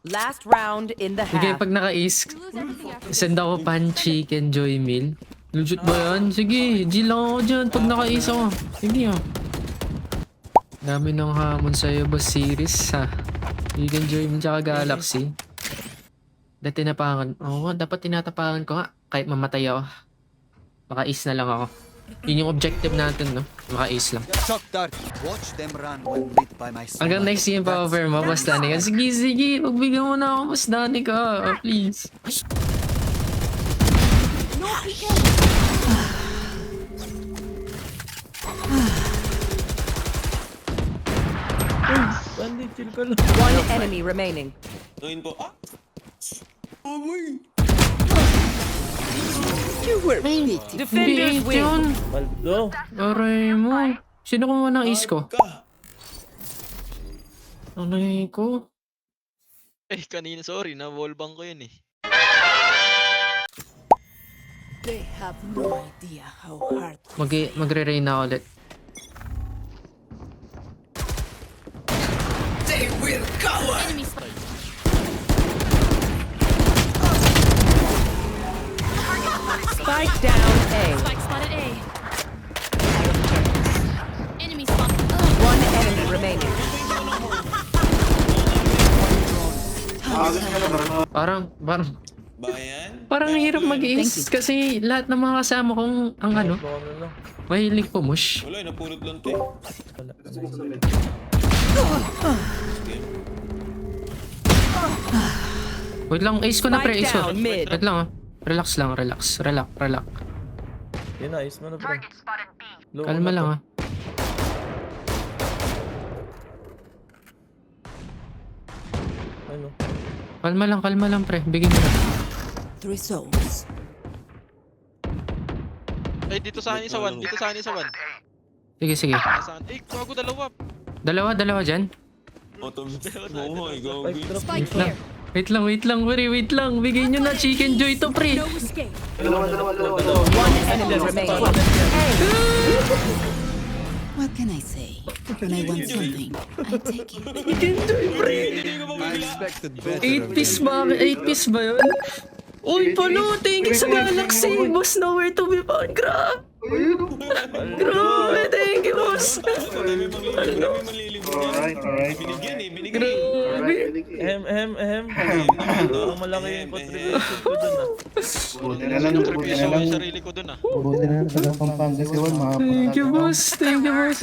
Last round in the Sige, half. pag naka-ace, We lose everything after send ako pan, chicken, joy meal. Legit ba yan? Sige, G lang ako dyan pag naka-ace ako. Sige ah. Dami ng hamon sa'yo, boss series ha. Chicken, joy meal, tsaka galaxy. Dati tinapangan. Oo, dapat tinatapangan ko nga. Kahit mamatay ako. Maka-ace na lang ako. Yun yung objective natin, no? Maka-ace lang. Shock dart. Watch them run when lit by my stomach. Hanggang next game pa offer mo, Boss Danny ka. Sige, sige. Pagbigyan mo na ako, Boss Danny ka. Please. Bandi, chill ka lang. One enemy remaining. Tuin po. Ah! Defenders Hindi, win. yun. Baldo. Aray mo. Sino kumuha ng ace ko? Ka! Aray ko. Eh, kanina sorry, na-wallbang ko yun eh. They have no idea how hard. Magre-rain na ulit. enemy spike. Spike down A. Spike spotted A. Enemy spot. One enemy remaining. Parang ang hirap mag-ace kasi lahat ng mga kasama kong ang ano, Baka na lang. mahilig pumush. Wala, napulot lang to eh. Wait lang, ace ko na pre, ace Spike ko. down mid. Wait lang ah. Relax lang, relax. Relax. Yun na, ayos mo na bro. Low Kalma na lang to. ah. Ano? Kalma lang pre. Bigyan mo na. 3 souls. Ay, dito sa anin sa 1. Dito sa anin sa 1. Sige. Nasaan? Eh, bago dalawa. Dalawa dyan. Automatic. Oo, ikaw. Spike drop. Spike here. Wait lang, pre. Wait lang. Bigyan nyo na chicken joy to pre. No escape. One enemy remaining. What can I say? When I want something, I take it. I expected better. 8 piece ba? 8 piece ba yun? Uy, Palo, thank you sa Galaxy. Boss, nowhere to be found. Grabe, thank you, boss. Dami manlilibot yan. Binigyan eh, binigyan eh. Ahem. Ang malaki yung contribution ko dun ah. Buti na lang, buti na lang. Yung sarili ko dun ah. Buti na lang taga Pampanga si Juan, Thank you, boss. Thank you, boss.